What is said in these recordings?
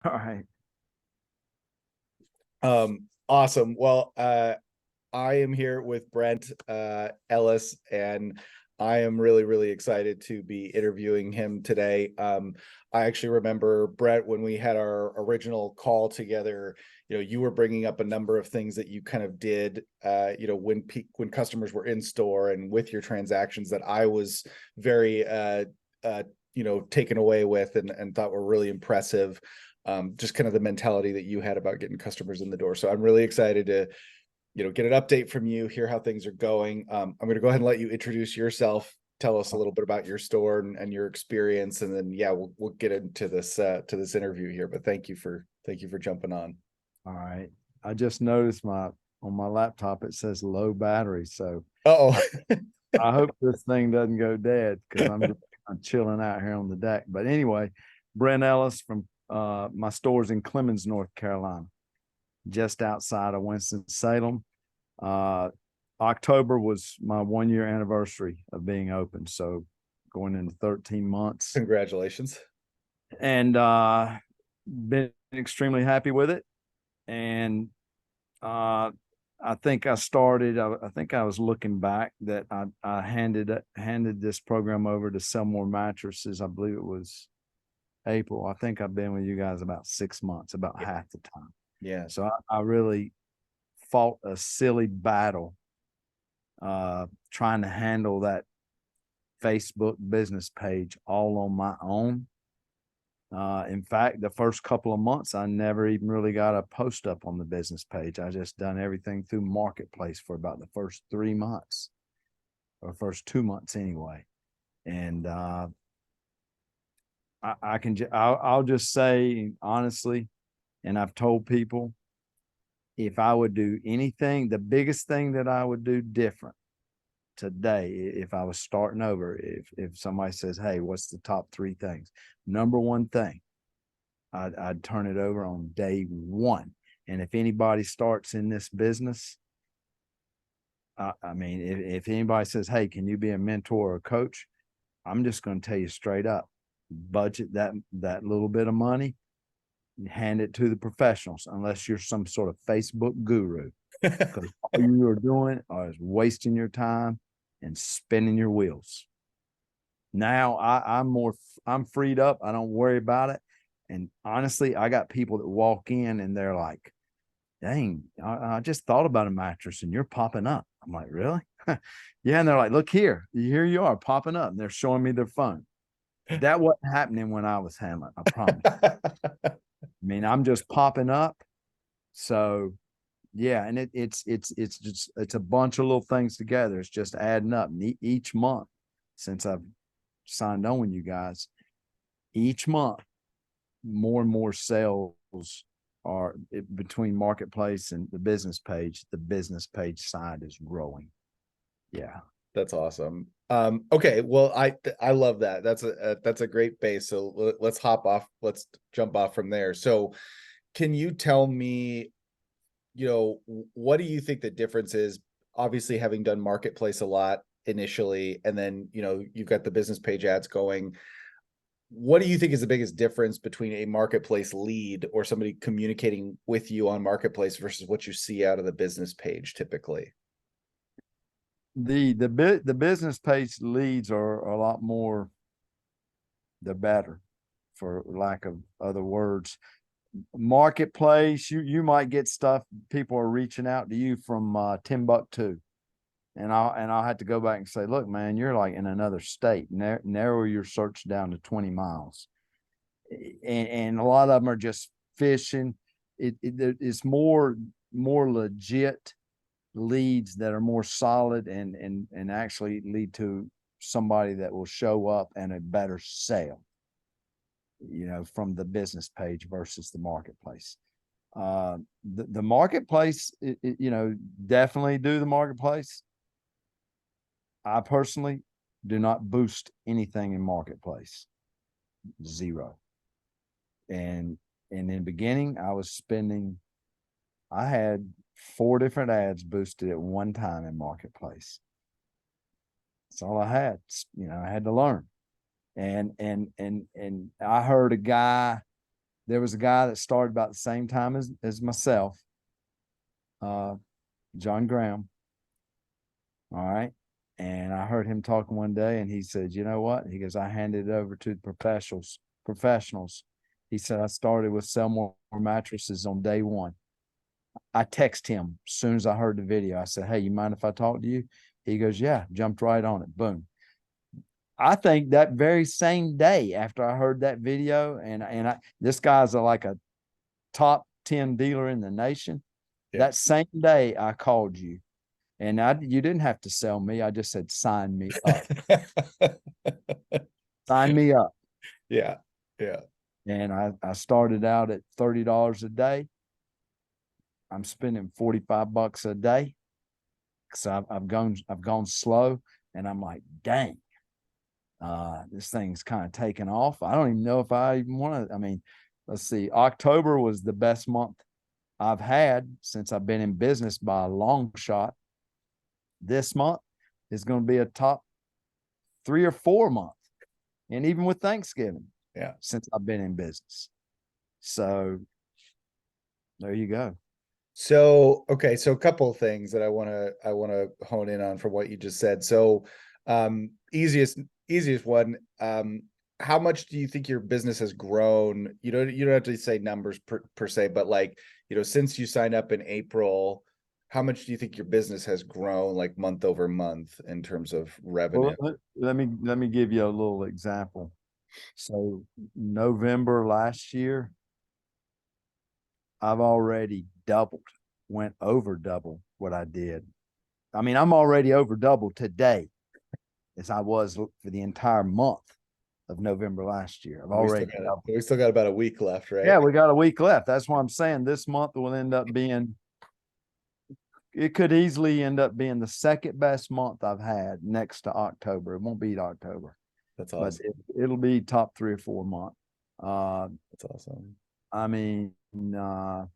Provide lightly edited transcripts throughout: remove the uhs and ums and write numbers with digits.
All right. Awesome. Well, I am here with Brent Ellis, and I am really, really excited to be interviewing him today. I actually remember, Brent, when we had our original call together, you were bringing up a number of things that you kind of did, when customers were in store and with your transactions that I was very, uh, taken away with and thought were really impressive. Just kind of the mentality that you had about getting customers in the door. So I'm really excited to get an update from you, hear how things are going. I'm going to go ahead and let you introduce yourself, tell us a little bit about your store and your experience, and then we'll get into this to this interview here. But thank you for jumping on. All right. I just noticed on my laptop it says low battery, so Oh, I, I hope this thing doesn't go dead because I'm chilling out here on the deck. But anyway, Brent Ellis from my store's in Clemmons, North Carolina, just outside of Winston-Salem. Uh, October was my 1 year anniversary of being open, so going into 13 months, congratulations. and been extremely happy with it. And I think I was looking back that I handed this program over to sell more mattresses. I believe it was April. I think I've been with you guys about 6 months, about half the time. Yeah, So I really fought a silly battle trying to handle that Facebook business page all on my own. In fact, the first couple of months, I never even really got a post up on the business page. I just done everything through Marketplace for about the first 3 months, or first 2 months anyway. And I'll just say honestly, and I've told people, if I would do anything, the biggest thing that I would do different today, if I was starting over, if somebody says, "Hey, what's the top three things?" Number one thing, I'd turn it over on day one. And if anybody starts in this business, I mean, if anybody says, "Hey, can you be a mentor or a coach?" I'm just going to tell you straight up, budget that little bit of money, hand it to the professionals, unless you're some sort of Facebook guru, because all you are doing is wasting your time and spinning your wheels. Now I'm freed up. I don't worry about it. And honestly, I got people that walk in and they're like, "Dang, I just thought about a mattress and you're popping up." I'm like, "Really?" Yeah. And they're like, "Look here, here you are popping up." And they're showing me their phone. That wasn't happening when I was handling, I promise. I mean, I'm just popping up. So yeah, and it's a bunch of little things together. It's just adding up. And each month since I've signed on with you guys, each month more and more sales are between Marketplace and the business page. The business page side is growing. Yeah. That's awesome. Okay, well, I love that. That's a great base. So let's hop off. Let's jump off from there. So, can you tell me, what do you think the difference is? Obviously, having done Marketplace a lot initially, and then you've got the business page ads going. What do you think is the biggest difference between a Marketplace lead or somebody communicating with you on Marketplace versus what you see out of the business page typically? The business page leads are a lot more, the better, for lack of other words. Marketplace, you might get stuff, people are reaching out to you from Timbuktu, and I'll have to go back and say, "Look, man, you're like in another state. Narrow your search down to 20 miles." And a lot of them are just fishing. It's more legit leads that are more solid and actually lead to somebody that will show up and a better sale, from the business page versus the Marketplace. The Marketplace, definitely do the Marketplace. I personally do not boost anything in Marketplace. Zero. And in the beginning, I had 4 different ads boosted at one time in Marketplace. That's all I had. I had to learn. And I heard a guy there was a guy that started about the same time as myself, John Graham. All right. And I heard him talking one day and he said, you know what? He goes, I handed it over to the professionals. He said, I started with sell more mattresses on day one. I text him as soon as I heard the video. I said, hey, you mind if I talk to you? He goes, yeah, jumped right on it. Boom. I think that very same day after I heard that video, this guy's like a top 10 dealer in the nation. Yeah. That same day I called you. And you didn't have to sell me. I just said, sign me up. Sign me up. Yeah. Yeah. And I started out at $30 a day. I'm spending $45 a day. So I've gone slow, and I'm like, dang, this thing's kind of taken off. I don't even know if I even want to. I mean, let's see. October was the best month I've had since I've been in business by a long shot. This month is going to be a top 3 or 4 month. And even with Thanksgiving, yeah, since I've been in business. So there you go. So, okay. So a couple of things that I want to hone in on from what you just said. So, easiest one, how much do you think your business has grown? You don't have to say numbers per se, but like, since you signed up in April, how much do you think your business has grown, like month over month, in terms of revenue? Well, let me give you a little example. So November last year, I've already went over double what I did. I mean, I'm already over double today as I was for the entire month of November last year. We still got about a week left, right? Yeah, we got a week left. That's why I'm saying this month will end up being, it could easily end up being the second best month I've had next to October. It won't beat October. That's awesome. But it'll be top 3 or 4 month. That's awesome. I mean, I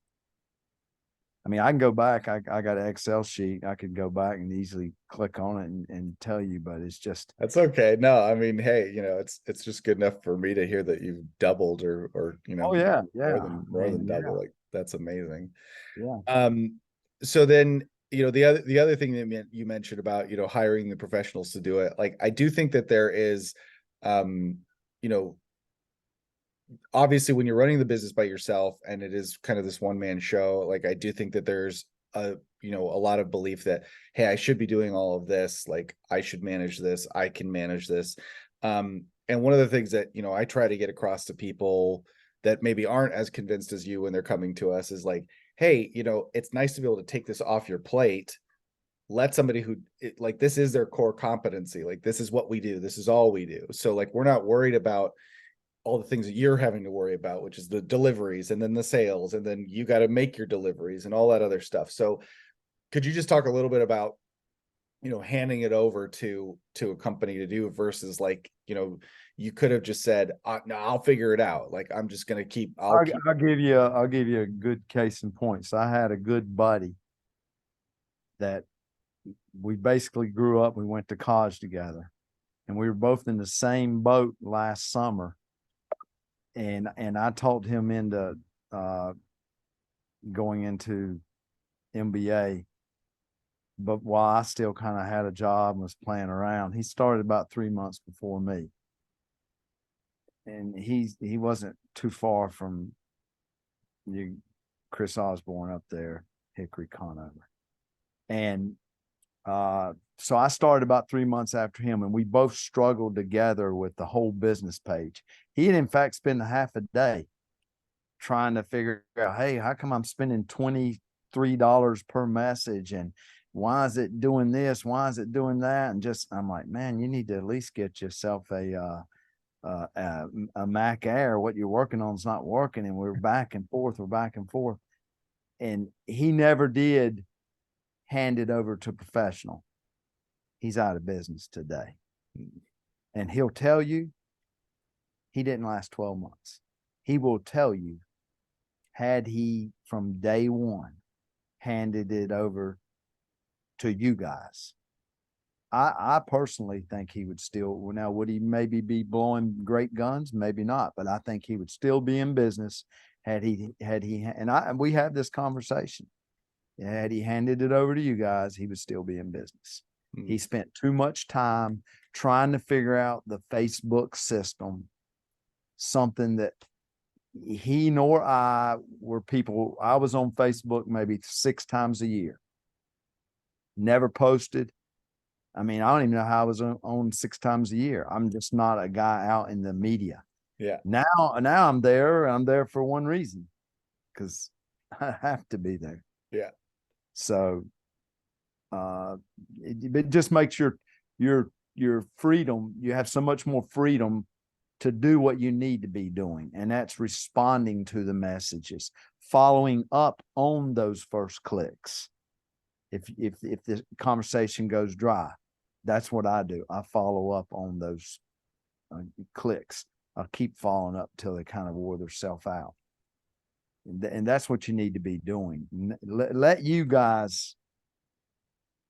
can go back. I got an Excel sheet. I could go back and easily click on it and tell you, but it's just. That's okay. No, I mean, hey, it's just good enough for me to hear that you've doubled or Oh yeah, more than double. Like, that's amazing. Yeah. So then, the other thing that you mentioned about, hiring the professionals to do it. Like, I do think that there is, obviously when you're running the business by yourself and it is kind of this one-man show, like, I do think that there's a lot of belief that, hey, I should be doing all of this. Like, I should manage this. I can manage this. And one of the things that, I try to get across to people that maybe aren't as convinced as you when they're coming to us is like, hey, it's nice to be able to take this off your plate. Let somebody like, this is their core competency. Like, this is what we do. This is all we do. So, like, we're not worried about all the things that you're having to worry about, which is the deliveries and then the sales, and then you got to make your deliveries and all that other stuff. So could you just talk a little bit about, handing it over to a company to do versus, like, you could have just said, no, I'll figure it out. Like, I'm just going to I'll give you a good case in point. So I had a good buddy that we basically grew up. We went to college together, and we were both in the same boat last summer. And I talked him into going into MBA, but while I still kind of had a job and was playing around, he started about 3 months before me, and he wasn't too far from Chris Osborne up there, Hickory Conover, and so I started about 3 months after him, and we both struggled together with the whole business page. He'd in fact spend a half a day trying to figure out, hey, how come I'm spending $23 per message, and why is it doing this? Why is it doing that? And I'm like, man, you need to at least get yourself a Mac Air. What you're working on is not working, and we're back and forth. And he never did hand it over to professional. He's out of business today. And he'll tell you he didn't last 12 months. He will tell you, had he from day one handed it over to you guys, I personally think he would still, now, would he maybe be blowing great guns? Maybe not, but I think he would still be in business And we had this conversation. Had he handed it over to you guys, he would still be in business. He spent too much time trying to figure out the Facebook system, something that he nor I were people. I was on Facebook maybe 6 times a year, never posted. I mean, I don't even know how I was on 6 times a year. I'm just not a guy out in the media. Yeah. Now I'm there. I'm there for one reason, because I have to be there. Yeah. So it just makes your freedom. You have so much more freedom to do what you need to be doing, and that's responding to the messages, following up on those first clicks. If the conversation goes dry, that's what I do. I follow up on those clicks. I'll keep following up till they kind of wore themselves out, and that's what you need to be doing. Let you guys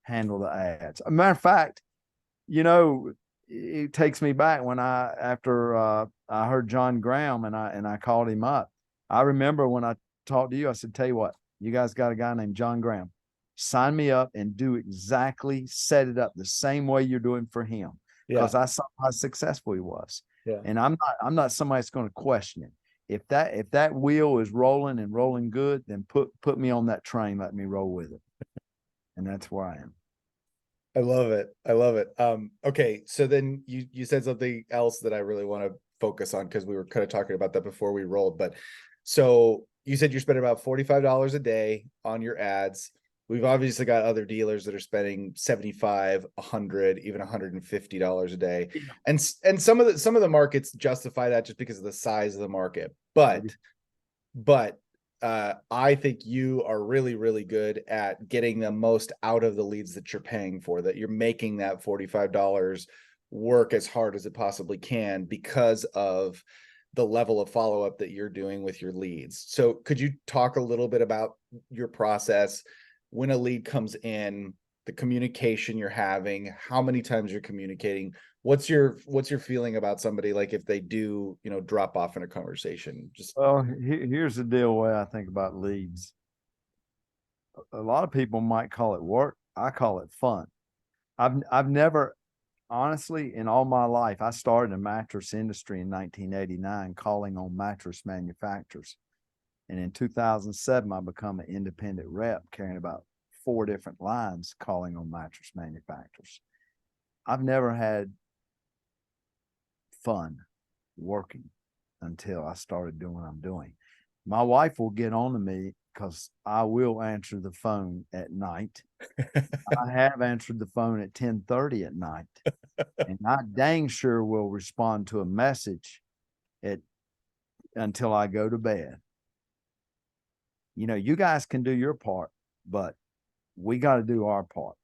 handle the ads. A matter of fact, it takes me back when after I heard John Graham and I called him up. I remember when I talked to you, I said, tell you what, you guys got a guy named John Graham. Sign me up and set it up the same way you're doing for him. Because I saw how successful he was. Yeah. And I'm not somebody that's going to question it. If that wheel is rolling and rolling good, then put me on that train, let me roll with it. And that's where I am. I love it. I love it. Okay. So then you said something else that I really want to focus on, because we were kind of talking about that before we rolled. But so you said you're spending about $45 a day on your ads. We've obviously got other dealers that are spending $75, $100, even $150 a day. And some of the markets justify that just because of the size of the market. But I think you are really, really good at getting the most out of the leads that you're paying for, that you're making that $45 work as hard as it possibly can because of the level of follow-up that you're doing with your leads. So could you talk a little bit about your process when a lead comes in, the communication you're having, how many times you're communicating? What's your feeling about somebody, like if they do, drop off in a conversation? Well, here's the deal way I think about leads. A lot of people might call it work. I call it fun. I've never, honestly, in all my life, I started in the mattress industry in 1989, calling on mattress manufacturers. And in 2007, I become an independent rep carrying about 4 different lines calling on mattress manufacturers. I've never had fun working until I started doing what I'm doing. My wife will get on to me because I will answer the phone at night. I have answered the phone at 10:30 at night, and I dang sure will respond to a message until I go to bed. You guys can do your part, but we got to do our part.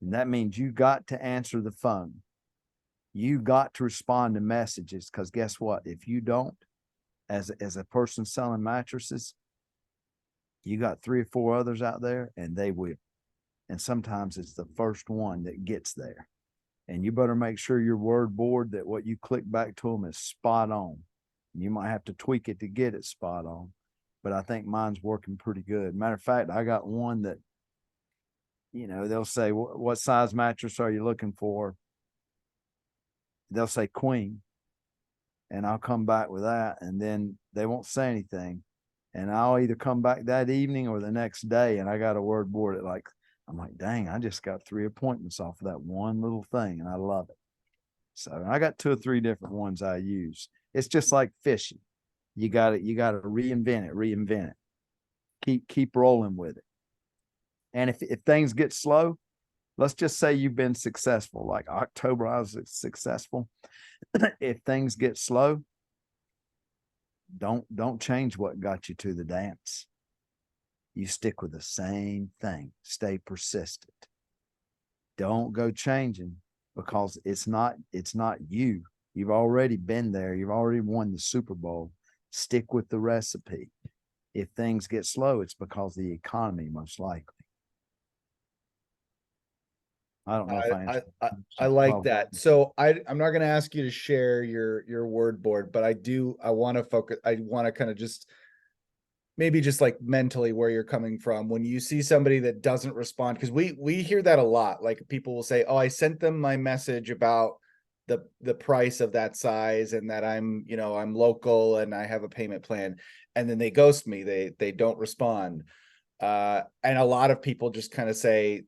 And that means you got to answer the phone. You got to respond to messages, because guess what? If you don't, as a person selling mattresses, you got 3 or 4 others out there, and they will. And sometimes it's the first one that gets there. And you better make sure your word board, that what you click back to them, is spot on. You might have to tweak it to get it spot on, but I think mine's working pretty good. Matter of fact, I got one that, they'll say, what size mattress are you looking for? They'll say queen, and I'll come back with that, and then they won't say anything. And I'll either come back that evening or the next day, and I got a word board at I'm like, dang, I just got 3 appointments off of that one little thing, and I love it. So I got 2 or 3 different ones I use. It's just like fishing. You got to reinvent it. Keep rolling with it. And if things get slow, let's just say you've been successful. Like October, I was successful. If things get slow, don't change what got you to the dance. You stick with the same thing. Stay persistent. Don't go changing, because it's not you. You've already been there. You've already won the Super Bowl. Stick with the recipe. If things get slow, it's because of the economy, most likely. I don't know if I answered. I like that. So I'm not going to ask you to share your word board, but I want to focus. I want to kind of just maybe just like mentally where you're coming from when you see somebody that doesn't respond, because we hear that a lot. Like people will say, oh, I sent them my message about the price of that size and that I'm, you know, I'm local and I have a payment plan, and then they ghost me, they don't respond. And a lot of people just kind of say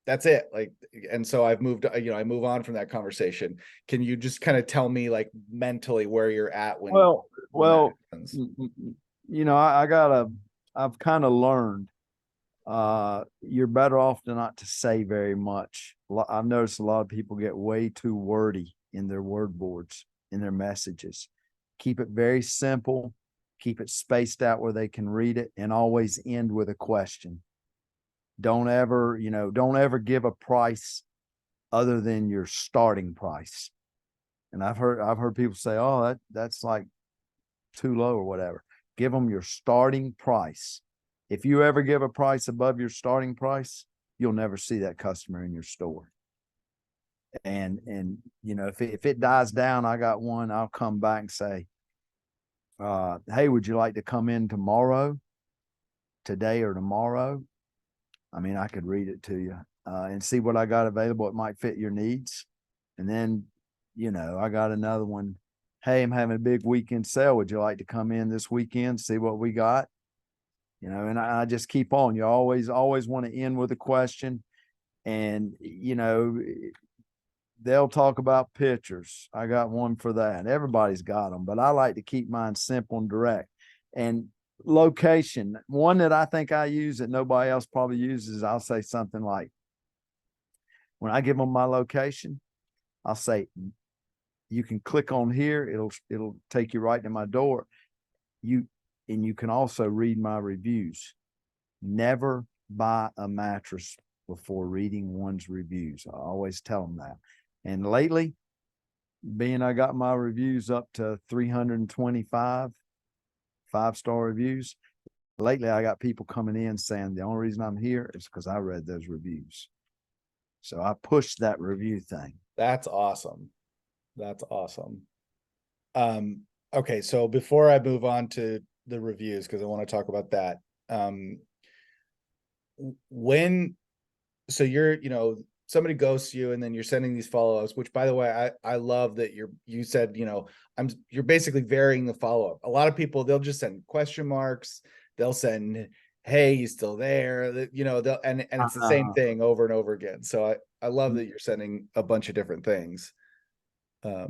that's it, like, and so I've moved, you know, I move on from that conversation. Can you just kind of tell me like mentally where you're at Well, when that well, happens? you know, I've kind of learned, you're better off to not to say very much. I've noticed a lot of people get way too wordy in their word boards, in their messages. Keep it very simple, keep it spaced out where they can read it, and always end with a question. Don't ever, you know, don't ever give a price other than your starting price. And I've heard people say, oh, that's like too low or whatever. Give them your starting price. If you ever give a price above your starting price, you'll never see that customer in your store. And you know, if it dies down, I got one, I'll come back and say, hey, would you like to come in tomorrow, today or tomorrow? I mean, I could read it to you, and see what I got available. It might fit your needs. And then, you know, I got another one. Hey, I'm having a big weekend sale. Would you like to come in this weekend, see what we got? You know, and I just keep on. You always want to end with a question. And, you know, they'll talk about pictures. I got one for that. Everybody's got them, but I like to keep mine simple and direct. And location, one that I think I use that nobody else probably uses, I'll say something like, when I give them my location, I'll say, you can click on here, it'll take you right to my door. And you can also read my reviews. Never buy a mattress before reading one's reviews. I always tell them that. And lately, being I got my reviews up to 325 5-star reviews, lately I got people coming in saying the only reason I'm here is because I read those reviews. So I pushed that review thing. That's awesome. That's awesome. Okay, so before I move on to the reviews, because I want to talk about that, when, so you're, you know, somebody ghosts you and then you're sending these follow-ups, which by the way, I love that you said, you know, you're basically varying the follow-up. A lot of people, they'll just send question marks, they'll send, hey, you still there, you know, they'll, and it's the same thing over and over again. So I love that you're sending a bunch of different things. Yeah.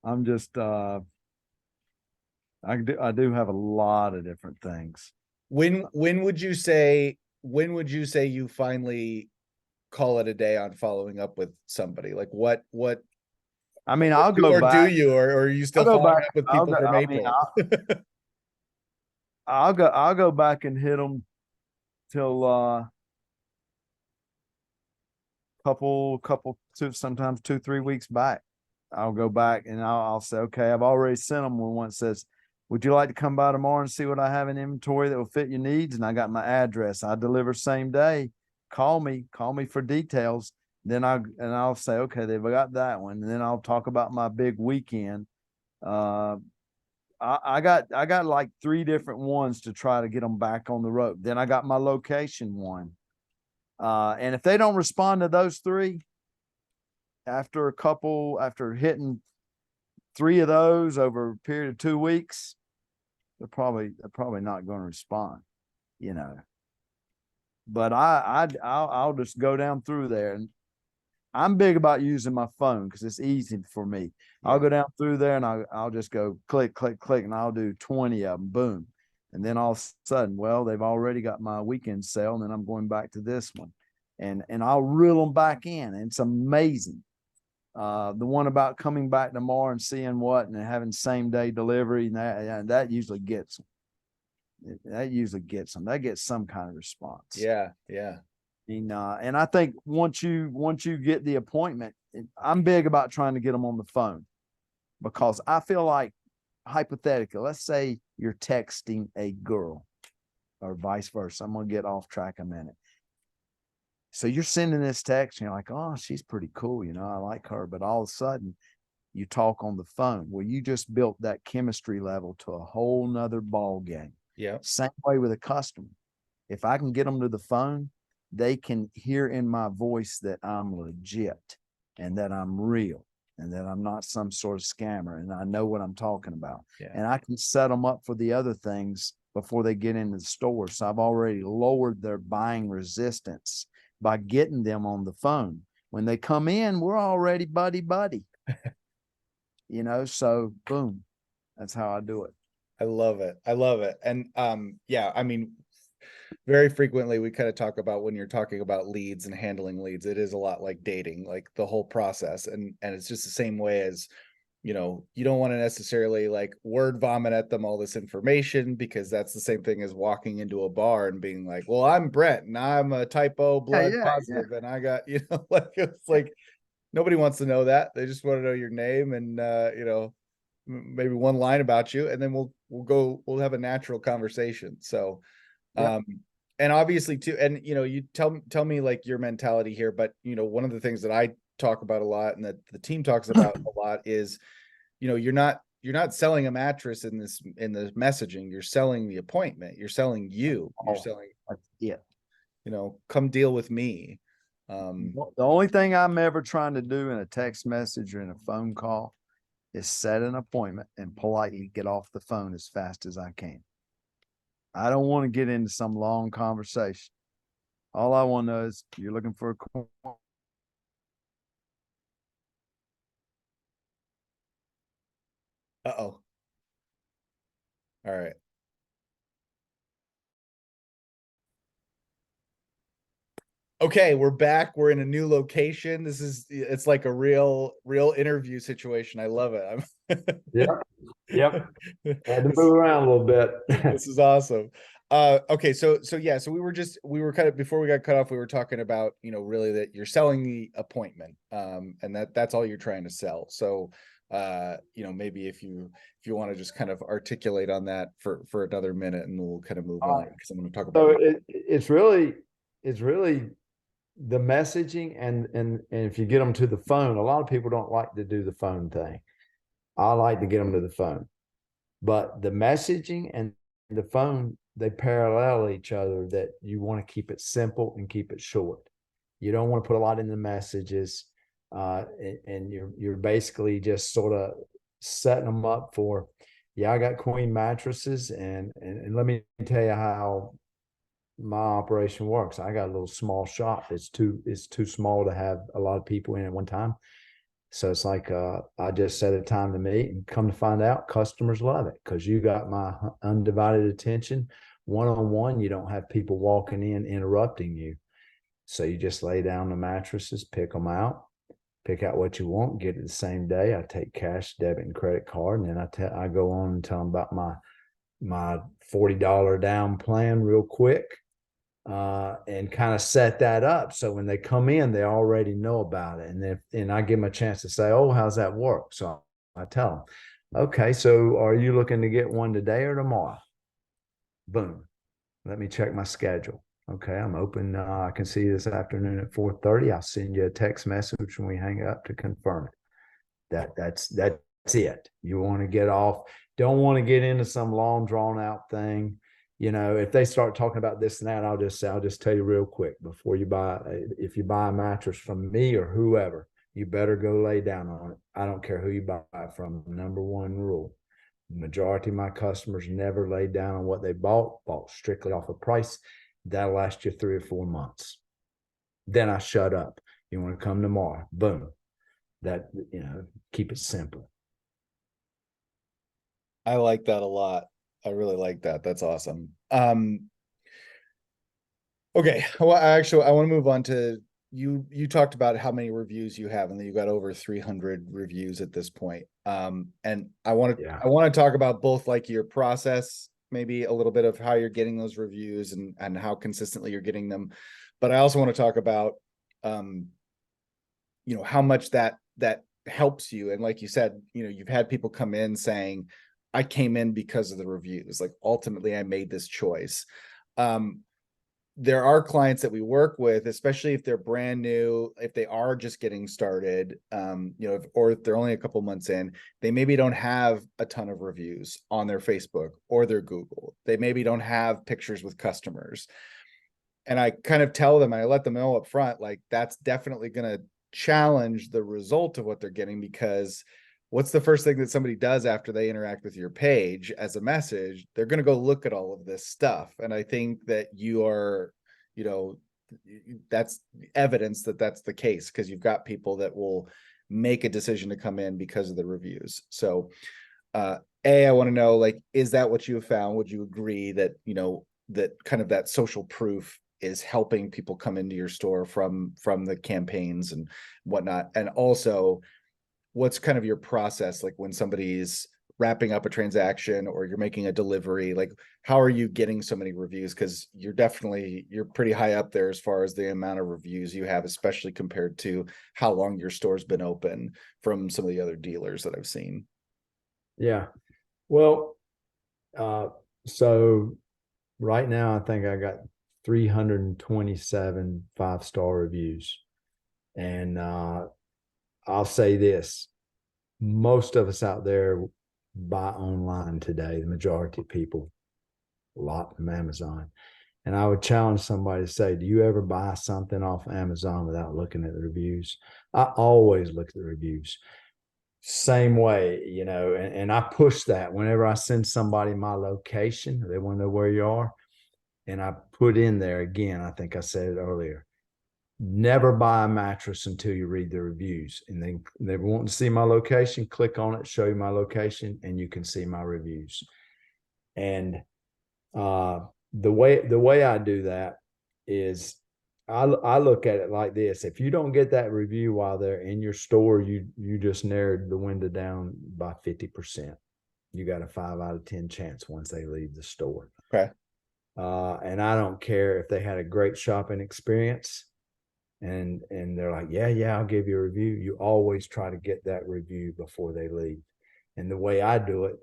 I'm just I do have a lot of different things. When would you say you finally call it a day on following up with somebody? Like what I mean, I'll go or back. do you, or are you still I'll go following back. up with I'll people go, from I mean, April? I'll go back and hit them till sometimes 2-3 weeks back. I'll go back and I'll say, okay, I've already sent them one that says, would you like to come by tomorrow and see what I have in inventory that will fit your needs? And I got my address. I deliver same day. Call me for details. Then I'll say, okay, they've got that one. And then I'll talk about my big weekend. I got like 3 different ones to try to get them back on the road. Then I got my location one. And if they don't respond to those 3, after hitting 3 of those over a period of 2 weeks, they're probably not going to respond, you know. But I'll just go down through there, and I'm big about using my phone because it's easy for me. Yeah. I'll go down through there and I'll just go click, click, click, and I'll do 20 of them, boom. And then all of a sudden, well, they've already got my weekend sale, and then I'm going back to this one. And I'll reel them back in. And it's amazing. The one about coming back tomorrow and seeing what and having same day delivery, and that usually gets them. That gets some kind of response. Yeah. Yeah. And I think once you get the appointment, I'm big about trying to get them on the phone, because I feel like, hypothetically, let's say you're texting a girl or vice versa. I'm going to get off track a minute. So you're sending this text and you're like, oh, she's pretty cool. You know, I like her. But all of a sudden you talk on the phone. Well, you just built that chemistry level to a whole nother ball game. Yeah. Same way with a customer. If I can get them to the phone, they can hear in my voice that I'm legit and that I'm real and that I'm not some sort of scammer and I know what I'm talking about. Yeah. And I can set them up for the other things before they get into the store. So I've already lowered their buying resistance by getting them on the phone. When they come in, we're already buddy. So boom, that's how I do it. I love it. I love it. And yeah, I mean, very frequently we kind of talk about when you're talking about leads and handling leads, it is a lot like dating, like the whole process. And it's just the same way as, you don't want to necessarily like word vomit at them all this information, because that's the same thing as walking into a bar and being like, well, I'm Brent and I'm a type O blood Yeah. positive and I got, like it's like nobody wants to know that. They just want to know your name and maybe one line about you, and then we'll have a natural conversation. So Yeah. and obviously too, and you tell me like your mentality here, but one of the things that I talk about a lot and that the team talks about a lot is, you're not selling a mattress in the messaging, you're selling the appointment, you're selling you're selling, Yeah. come deal with me. The only thing I'm ever trying to do in a text message or in a phone call is set an appointment and politely get off the phone as fast as I can. I don't want to get into some long conversation. All I want to know is you're looking for a Uh-oh. All right. Okay, we're back. We're in a new location. It's like a real interview situation. I love it. Yep. Had to This, move around a little bit. this is awesome. Okay, so yeah, so we were kind of, before we got cut off, we were talking about, really that you're selling the appointment. And that's all you're trying to sell. So maybe if you want to just kind of articulate on that for another minute, and we'll kind of move on, because I'm going to talk So about it's really the messaging and if you get them to the phone, a lot of people don't like to do the phone thing. I like to get them to the phone, but the messaging and the phone, they parallel each other, that you want to keep it simple and keep it short. You don't want to put a lot in the messages, and you're basically just sort of setting them up for, yeah, I got queen mattresses, and let me tell you how my operation works. I got a little small shop. It's too small to have a lot of people in at one time. So it's like I just set a time to meet, and come to find out, customers love it because you got my undivided attention. One-on-one, you don't have people walking in interrupting you. So you just lay down the mattresses, pick them out, pick out what you want, get it the same day. I take cash, debit, and credit card, and then I go on and tell them about my $40 down plan real quick, and kind of set that up. So when they come in, they already know about it. And I give them a chance to say, oh, how's that work? So I tell them, okay, so are you looking to get one today or tomorrow? Boom. Let me check my schedule. Okay, I'm open. I can see you this afternoon at 4:30. I'll send you a text message when we hang up to confirm it. That's it. You want to get off. Don't want to get into some long drawn out thing. If they start talking about this and that, I'll just tell you real quick before you buy. If you buy a mattress from me or whoever, you better go lay down on it. I don't care who you buy it from. Number one rule: the majority of my customers never laid down on what they bought strictly off of price. That'll last you 3 or 4 months. Then I shut up. You want to come tomorrow? Boom. Keep it simple. I like that a lot. I really like that. That's awesome. Okay. Well, I want to move on to you talked about how many reviews you have, and that you got over 300 reviews at this point. And I want to talk about both like your process, maybe a little bit of how you're getting those reviews and how consistently you're getting them. But I also want to talk about how much that helps you. And like you said, you've had people come in saying, I came in because of the reviews. Like ultimately I made this choice. there are clients that we work with, especially if they're brand new, if they are just getting started, or if they're only a couple months in, they maybe don't have a ton of reviews on their Facebook or their Google. They maybe don't have pictures with customers. And I kind of tell them, I let them know up front, like that's definitely going to challenge the result of what they're getting, because what's the first thing that somebody does after they interact with your page as a message? They're going to go look at all of this stuff. And I think that you are, that's evidence that that's the case, because you've got people that will make a decision to come in because of the reviews. So, I want to know, like, is that what you have found? Would you agree that, that kind of that social proof is helping people come into your store from the campaigns and whatnot? And also, what's kind of your process like when somebody's wrapping up a transaction or you're making a delivery? Like, how are you getting so many reviews? Because you're pretty high up there as far as the amount of reviews you have, especially compared to how long your store's been open from some of the other dealers that I've seen. Yeah. Well, so right now I think I got 327 5-star reviews. And I'll say this, most of us out there buy online today, the majority of people, a lot from Amazon. And I would challenge somebody to say, do you ever buy something off Amazon without looking at the reviews? I always look at the reviews. Same way, and I push that whenever I send somebody my location, they want to know where you are. And I put in there again, I think I said it earlier, never buy a mattress until you read the reviews. And they want to see my location, click on it, show you my location, and you can see my reviews. And the way I do that is I look at it like this. If you don't get that review while they're in your store, you just narrowed the window down by 50%. You got a 5 out of 10 chance once they leave the store. Okay. And I don't care if they had a great shopping experience and they're like, yeah, I'll give you a review. You always try to get that review before they leave. And the way I do it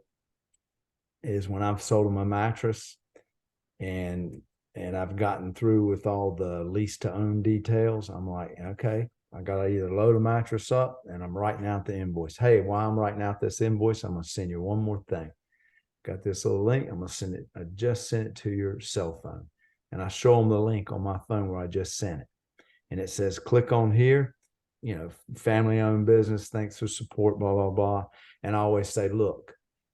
is when I've sold them a mattress and I've gotten through with all the lease to own details, I'm like, okay, I got to either load a mattress up and I'm writing out the invoice. Hey, while I'm writing out this invoice, I'm going to send you one more thing. Got this little link. I'm going to send it. I just sent it to your cell phone. And I show them the link on my phone where I just sent it. And it says, click on here, family owned business. Thanks for support, blah, blah, blah. And I always say, look,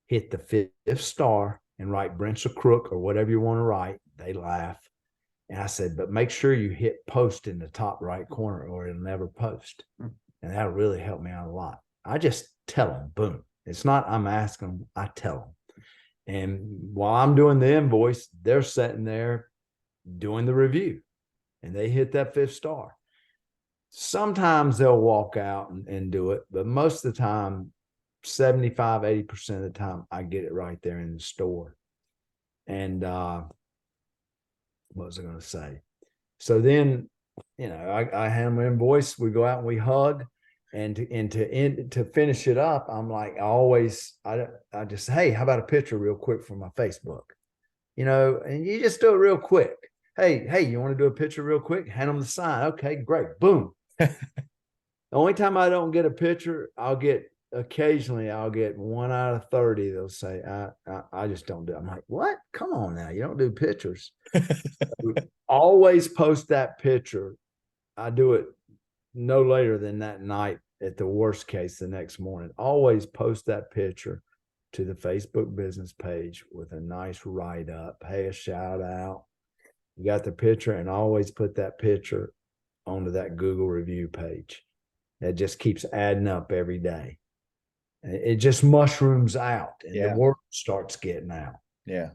hit the 5th star and write Brent's a crook or whatever you want to write. They laugh. And I said, but make sure you hit post in the top right corner or it'll never post. And that'll really help me out a lot. I just tell them, boom. It's not I'm asking them, I tell them. And while I'm doing the invoice, they're sitting there doing the review and they hit that 5th star. Sometimes they'll walk out and do it, but most of the time, 75, 80% of the time, I get it right there in the store. And what was I going to say? So then, I hand my invoice, we go out and we hug. And to finish it up, I'm like, I just, hey, how about a picture real quick from my Facebook? And you just do it real quick. Hey, you want to do a picture real quick? Hand them the sign. Okay, great. Boom. The only time I don't get a picture, occasionally I'll get 1 out of 30. They'll say, I just don't do it. I'm like, what? Come on now. You don't do pictures. Always post that picture. I do it no later than that night, at the worst case the next morning. Always post that picture to the Facebook business page with a nice write-up. Hey, a shout out. You got the picture, and always put that picture onto that Google review page. That just keeps adding up every day. It just mushrooms out and the word starts getting out. Yeah.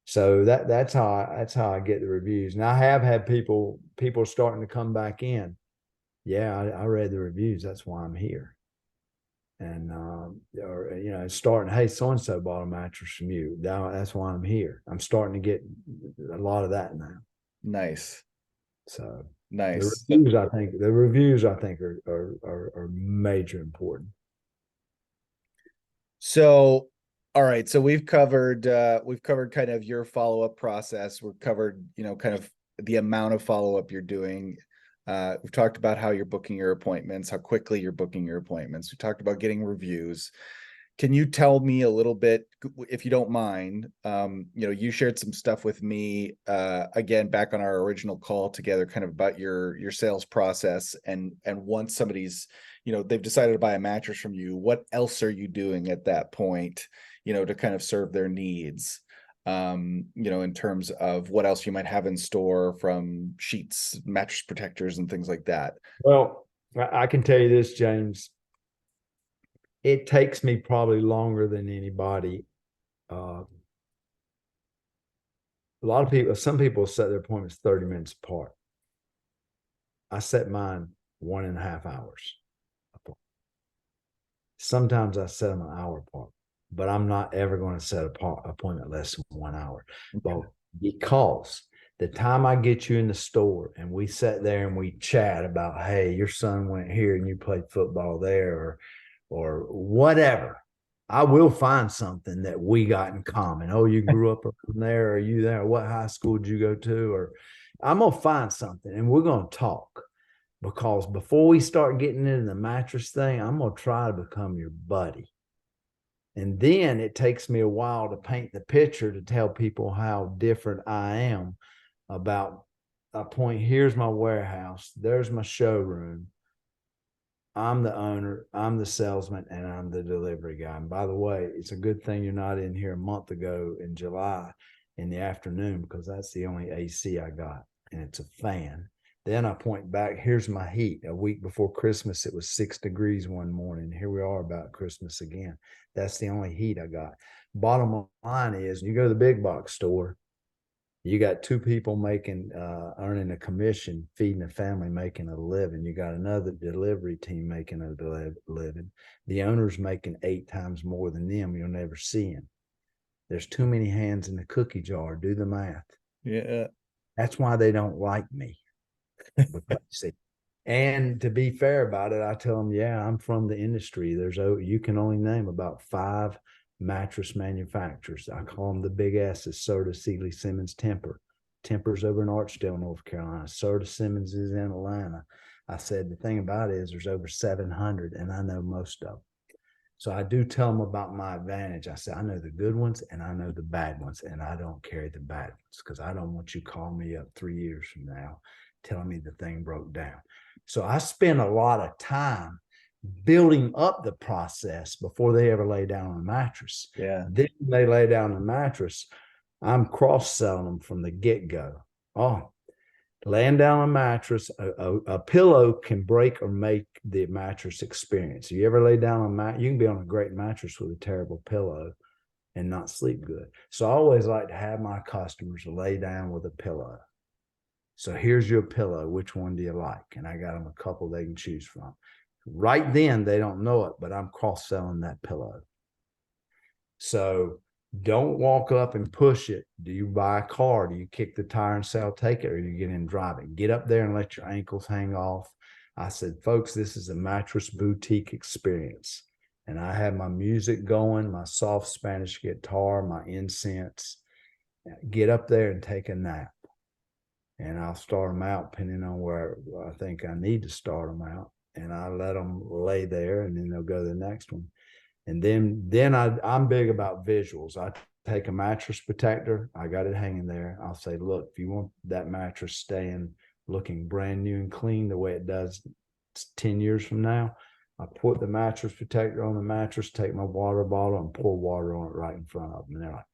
So that's how I get the reviews. And I have had people starting to come back in. Yeah, I read the reviews. That's why I'm here. And, starting, hey, so-and-so bought a mattress from you. That's why I'm here. I'm starting to get a lot of that now. Nice. So nice. The reviews I think are major important. So, all right. So we've covered kind of your follow-up process. We've covered, kind of the amount of follow-up you're doing. We've talked about how you're booking your appointments, how quickly you're booking your appointments. We talked about getting reviews. Can you tell me a little bit, if you don't mind? You shared some stuff with me, again, back on our original call together, kind of about your sales process. And once somebody's, they've decided to buy a mattress from you, what else are you doing at that point, to kind of serve their needs? In terms of what else you might have in store, from sheets, mattress protectors, and things like that. Well, I can tell you this, James. It takes me probably longer than anybody. A lot of people, some people set their appointments 30 minutes apart. I set mine 1.5 hours apart. Sometimes I set them an hour apart, but I'm not ever going to set an appointment less than 1 hour. But because the time I get you in the store and we sat there and we chat about, hey, your son went here and you played football there, or whatever, I will find something that we got in common. Oh, you grew up around there, or you there? What high school did you go to? Or I'm going to find something and we're going to talk, because before we start getting into the mattress thing, I'm going to try to become your buddy. And then it takes me a while to paint the picture, to tell people how different I am about a point. Here's my warehouse. There's my showroom. I'm the owner, I'm the salesman, and I'm the delivery guy. And by the way, it's a good thing you're not in here a month ago in July in the afternoon, because that's the only AC I got, and it's a fan. Then I point back, here's my heat. A week before Christmas, it was 6 degrees one morning. Here we are about Christmas again. That's the only heat I got. Bottom line is, you go to the big box store, you got 2 people making, earning a commission, feeding a family, making a living. You got another delivery team making a living. The owner's making 8 times more than them. You'll never see him. There's too many hands in the cookie jar. Do the math. Yeah. That's why they don't like me. And to be fair about it, I tell them, yeah, I'm from the industry. You can only name about 5 mattress manufacturers. I call them the big S's: Serta, Sealy, Simmons, Tempur. Tempur's over in Archdale, North Carolina. Serta, Simmons is in Atlanta. I said, the thing about it is there's over 700, and I know most of them. So I do tell them about my advantage. I say, I know the good ones and I know the bad ones, and I don't carry the bad ones, because I don't want you calling me up 3 years from now telling me the thing broke down. So I spend a lot of time building up the process before they ever lay down on a mattress. Yeah. Then they lay down a mattress, I'm cross-selling them from the get-go. Oh, laying down a mattress, a pillow can break or make the mattress experience. You ever lay down on a mat? You can be on a great mattress with a terrible pillow and not sleep good. So I always like to have my customers lay down with a pillow. So here's your pillow. Which one do you like? And I got them a couple they can choose from. Right then, they don't know it, but I'm cross-selling that pillow. So don't walk up and push it. Do you buy a car? Do you kick the tire and say, I'll take it, or do you get in and drive it? Get up there and let your ankles hang off. I said, folks, this is a mattress boutique experience. And I have my music going, my soft Spanish guitar, my incense. Get up there and take a nap. And I'll start them out depending on where I think I need to start them out. And I let them lay there, and then they'll go to the next one. And then I'm big about visuals. I take a mattress protector. I got it hanging there. I'll say, look, if you want that mattress staying looking brand new and clean the way it does 10 years from now, I put the mattress protector on the mattress, take my water bottle and pour water on it right in front of them. And they're like,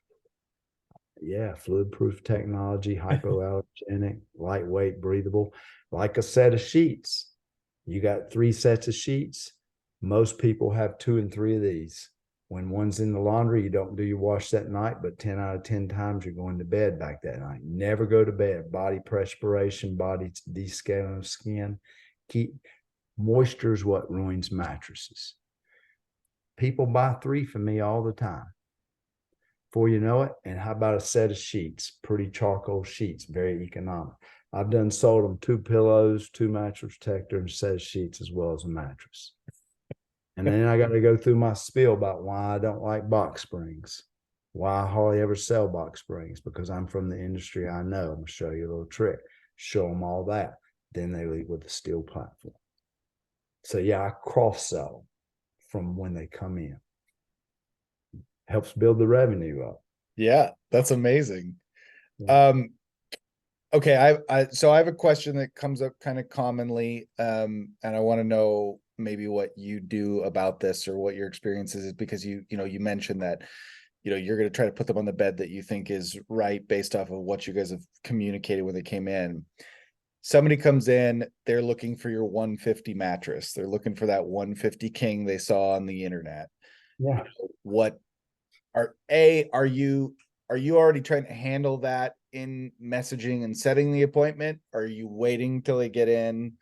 yeah, fluid-proof technology, hypoallergenic, lightweight, breathable, like a set of sheets. You got 3 sets of sheets. Most people have 2 and 3 of these. When one's in the laundry, you don't do your wash that night, but 10 out of 10 times you're going to bed back that night. Never go to bed. Body perspiration, body descaling of skin. Moisture is what ruins mattresses. People buy 3 from me all the time. Before you know it, and how about a set of sheets? Pretty charcoal sheets, very economic. I've sold them 2 pillows, 2 mattress protector, and a set of sheets, as well as a mattress. And then I got to go through my spiel about why I don't like box springs, why I hardly ever sell box springs, because I'm from the industry. I know. I'm going to show you a little trick. show them all that. Then they leave with the steel platform. So yeah, I cross-sell from when they come in. Helps build the revenue up. Yeah, that's amazing. Yeah. Okay, so I have a question that comes up kind of commonly, and I want to know maybe what you do about this or what your experience is, because you mentioned that you're going to try to put them on the bed that you think is right based off of what you guys have communicated when they came in. Somebody comes in, they're looking for your 150 mattress. They're looking for that 150 king they saw on the internet. Yeah. What are you already trying to handle that in messaging and setting the appointment? Or are you waiting till they get in?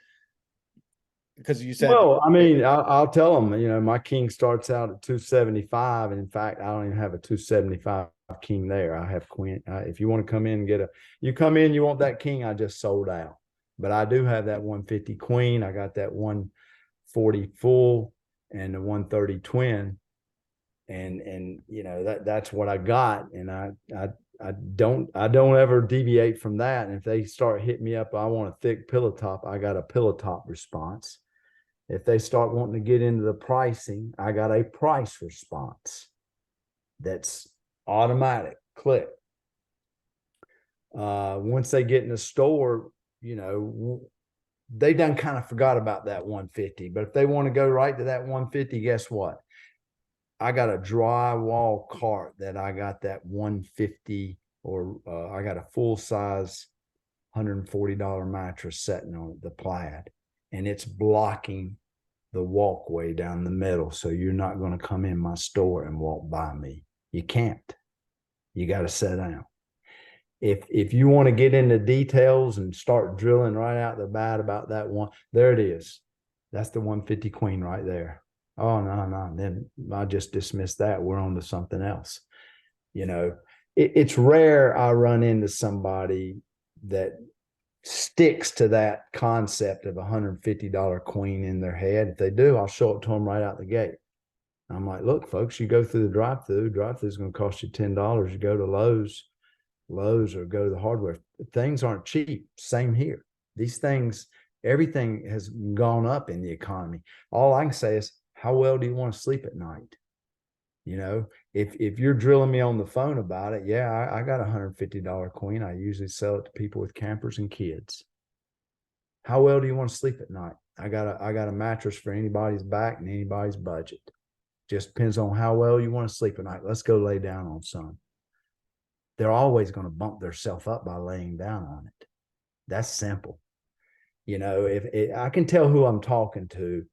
Because you said, well, I mean, I'll tell them, my king starts out at 275. And in fact, I don't even have a 275 king there. I have queen. If you want to come in and you come in, you want that king, I just sold out. But I do have that 150 queen. I got that 140 full and the 130 twin. And that's what I got. And I don't ever deviate from that. And if they start hitting me up, I want a thick pillow top, I got a pillow top response. If they start wanting to get into the pricing, I got a price response that's automatic. Click. Once they get in the store, they done kind of forgot about that 150. But if they want to go right to that 150, guess what? I got a drywall cart that I got that 150, or I got a full size $140 mattress sitting on it, the plaid, and it's blocking the walkway down the middle. So you're not going to come in my store and walk by me. You can't. You got to sit down. If you want to get into details and start drilling right out the bat about that one, there it is. That's the 150 queen right there. Oh, no. Then I just dismiss that. We're on to something else. It's rare I run into somebody that sticks to that concept of $150 queen in their head. If they do, I'll show it to them right out the gate. I'm like, look, folks, you go through the drive-through is going to cost you $10. You go to Lowe's or go to the hardware. Things aren't cheap. Same here. These things, everything has gone up in the economy. All I can say is, how well do you want to sleep at night? If you're drilling me on the phone about it, yeah, I got a $150 queen. I usually sell it to people with campers and kids. How well do you want to sleep at night? I got a mattress for anybody's back and anybody's budget. Just depends on how well you want to sleep at night. Let's go lay down on some. They're always going to bump themselves up by laying down on it. That's simple. If I can tell who I'm talking to,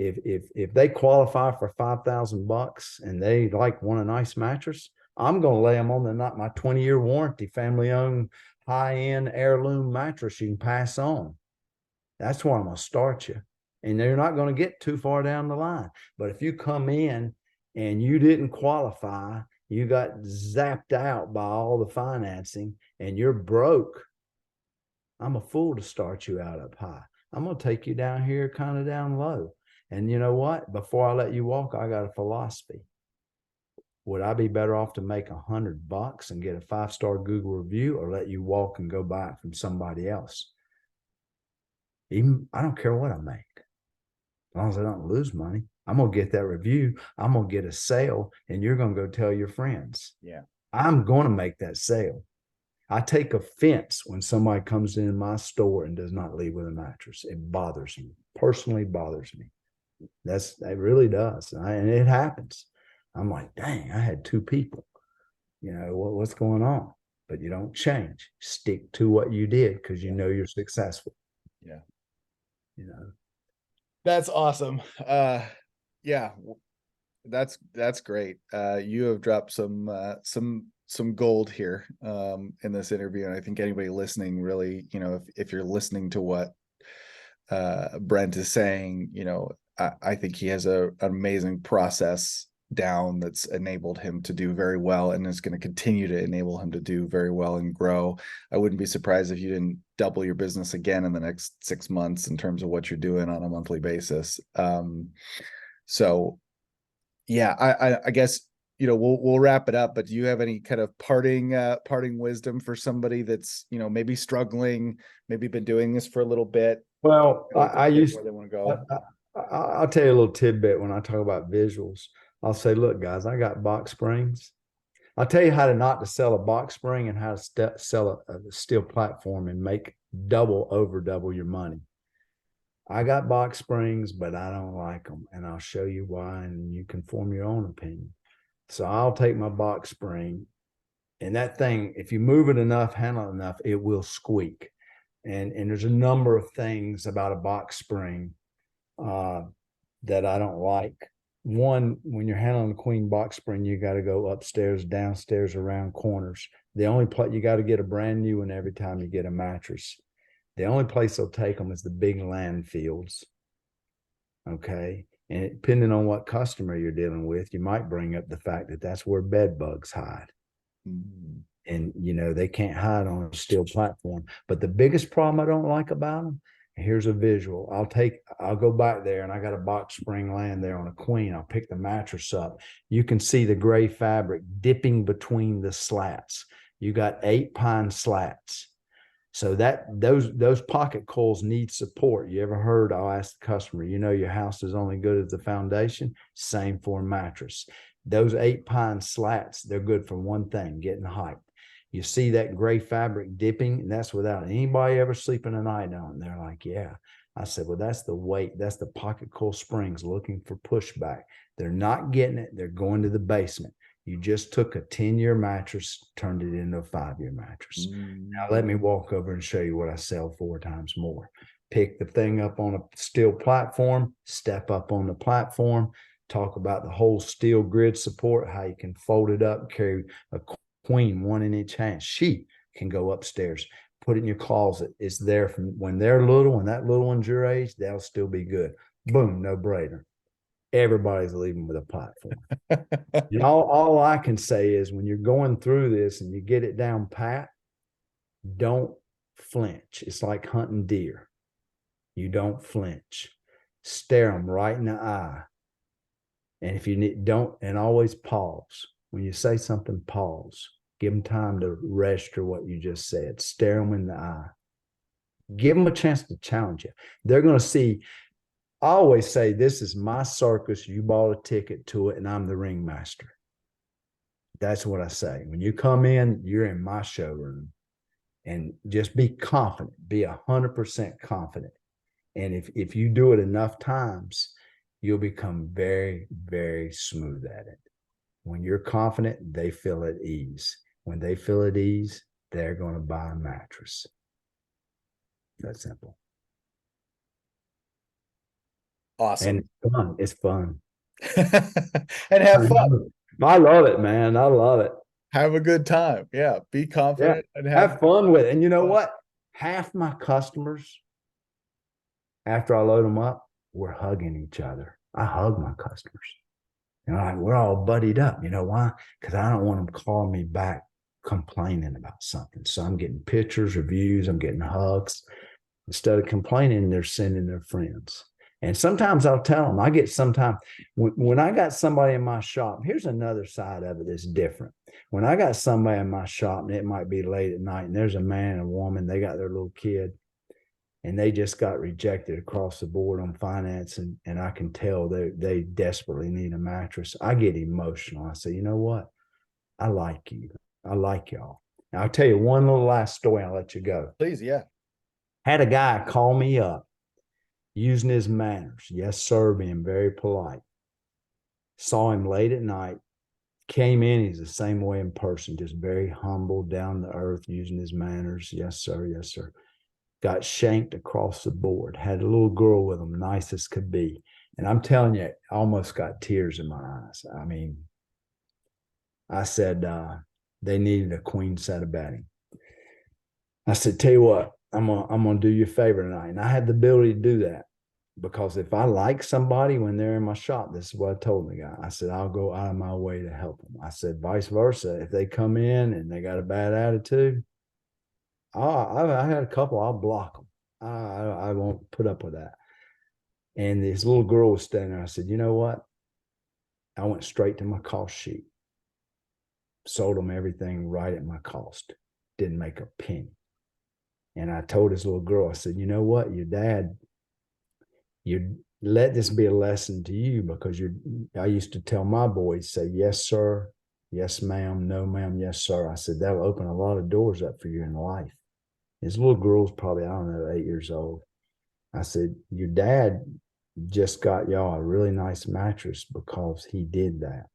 if they qualify for $5,000 and they want a nice mattress, I'm going to lay them on my 20-year warranty, family-owned, high-end heirloom mattress you can pass on. That's where I'm going to start you. And they're not going to get too far down the line. But if you come in and you didn't qualify, you got zapped out by all the financing and you're broke, I'm a fool to start you out up high. I'm going to take you down here kind of down low. And you know what? Before I let you walk, I got a philosophy. Would I be better off to make $100 and get a 5-star Google review, or let you walk and go buy it from somebody else? I don't care what I make. As long as I don't lose money, I'm going to get that review. I'm going to get a sale, and you're going to go tell your friends. Yeah. I'm going to make that sale. I take offense when somebody comes in my store and does not leave with a mattress. It bothers me. Personally bothers me. It really does. And it happens. I'm like, dang, I had 2 people. What's going on? But you don't change. Stick to what you did because you know you're successful. Yeah. That's awesome. Yeah, that's great. You have dropped some gold here in this interview, and I think anybody listening really, if you're listening to what Brent is saying, I think he has an amazing process down that's enabled him to do very well, and is going to continue to enable him to do very well and grow. I wouldn't be surprised if you didn't double your business again in the next 6 months in terms of what you're doing on a monthly basis. So yeah, I guess we'll wrap it up, but do you have any kind of parting wisdom for somebody that's, maybe struggling, maybe been doing this for a little bit? Well, I used, where they want to go. I'll tell you a little tidbit when I talk about visuals. I'll say, look, guys, I got box springs. I'll tell you how to not to sell a box spring and how to sell a steel platform and make over double your money. I got box springs, but I don't like them, and I'll show you why, and you can form your own opinion. So I'll take my box spring, and that thing, if you move it enough, handle it enough, it will squeak. And there's a number of things about a box spring that I don't like. One, when you're handling a queen box spring, you got to go upstairs, downstairs, around corners. The only place you got to get a brand new one every time you get a mattress. The only place they'll take them is the big landfills. Okay. And depending on what customer you're dealing with, you might bring up the fact that that's where bed bugs hide. Mm-hmm. And, they can't hide on a steel platform. But the biggest problem I don't like about them, here's a visual. I'll go back there, and I got a box spring laying there on a queen. I'll pick the mattress up. You can see the gray fabric dipping between the slats. You got 8 pine slats. So those pocket coils need support. You ever heard, I'll ask the customer, your house is only good as the foundation? Same for a mattress. Those 8 pine slats, they're good for one thing, getting height. You see that gray fabric dipping, and that's without anybody ever sleeping a night on it. They're like, yeah. I said, well, that's the weight. That's the pocket coil springs looking for pushback. They're not getting it. They're going to the basement. You just took a 10-year mattress, turned it into a 5-year mattress. Now let me walk over and show you what I sell 4 times more. Pick the thing up on a steel platform, step up on the platform, talk about the whole steel grid support, how you can fold it up, carry a queen 1-inch hand. She can go upstairs, put it in your closet. It's there from when they're little, when that little one's your age, they'll still be good. Boom, no brainer. Everybody's leaving with a platform. All I can say is when you're going through this and you get it down pat, don't flinch. It's like hunting deer. You don't flinch. Stare them right in the eye. And if you don't, and always pause. When you say something, pause. Give them time to register what you just said. Stare them in the eye. Give them a chance to challenge you. They're going to see. I always say, this is my circus. You bought a ticket to it, and I'm the ringmaster. That's what I say. When you come in, you're in my showroom. And just be confident. Be 100% confident. And if you do it enough times, you'll become very, very smooth at it. When you're confident, they feel at ease. When they feel at ease, they're going to buy a mattress. That's simple. Awesome. And it's fun. And have fun. I love it, man. I love it. Have a good time. Yeah. Be confident and have fun with it. And you know what? Half my customers, after I load them up, we're hugging each other. I hug my customers. We're all buddied up. You know why? Because I don't want them calling me back complaining about something. So I'm getting pictures, reviews, I'm getting hugs. Instead of complaining, they're sending their friends. And sometimes I'll tell them, I get sometimes when I got somebody in my shop, here's another side of it that's different. When I got somebody in my shop, and it might be late at night, and there's a man and a woman, they got their little kid, and they just got rejected across the board on finance, and I can tell they desperately need a mattress. I get emotional. I say, you know what? I like you. I like y'all. Now, I'll tell you one little last story. I'll let you go. Please, yeah. Had a guy call me up using his manners. Yes, sir, being very polite. Saw him late at night. Came in, he's the same way in person, just very humble, down to earth, using his manners. Yes, sir. Yes, sir. Got shanked across the board. Had a little girl with him, nice as could be. And I'm telling you, I almost got tears in my eyes. I mean, I said they needed a queen set of bedding. I said, tell you what, I'm gonna do you a favor tonight. And I had the ability to do that because if I like somebody when they're in my shop, this is what I told the guy. I said, I'll go out of my way to help them. I said, vice versa. If they come in and they got a bad attitude, I had a couple, I'll block them. I won't put up with that. And this little girl was standing there. I said, you know what? I went straight to my cost sheet. sold them everything right at my cost. Didn't make a penny. And I told this little girl, I said, you know what, your dad, you let this be a lesson to you, because I used to tell my boys, say, yes, sir, yes, ma'am, no, ma'am, yes, sir. I said, that'll open a lot of doors up for you in life. This little girl's probably, I don't know, 8 years old. I said, your dad just got y'all a really nice mattress because he did that.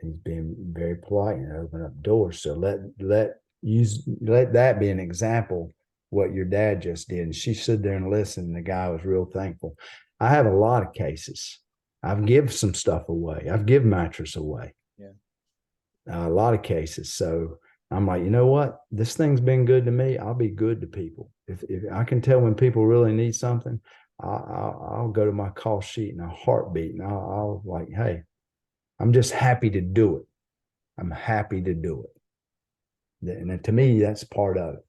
He's being very polite and open up doors. So let that be an example what your dad just did. And she stood there and listened, and the guy was real thankful. I have a lot of cases. I've given some stuff away. I've given mattress away. Yeah. A lot of cases. So I'm like, you know what? This thing's been good to me. I'll be good to people. If I can tell when people really need something, I'll go to my call sheet in a heartbeat, and I'll like, hey, I'm just happy to do it. I'm happy to do it. And to me, that's part of it.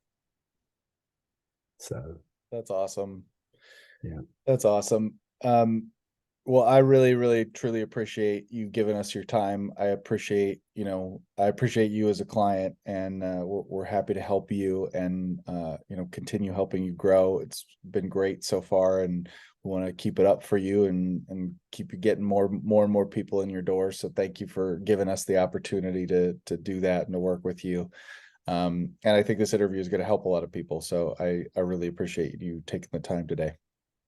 So That's awesome. Yeah. That's awesome. Well, I really, really, truly appreciate you giving us your time. I appreciate you as a client, and we're happy to help you and continue helping you grow. It's been great so far, and we want to keep it up for you and keep you getting more and more people in your door. So thank you for giving us the opportunity to do that and to work with you. And I think this interview is going to help a lot of people. So I really appreciate you taking the time today.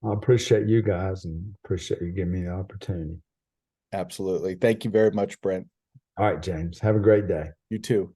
I appreciate you guys, and appreciate you giving me the opportunity. Absolutely. Thank you very much, Brent. All right, James. Have a great day. You too.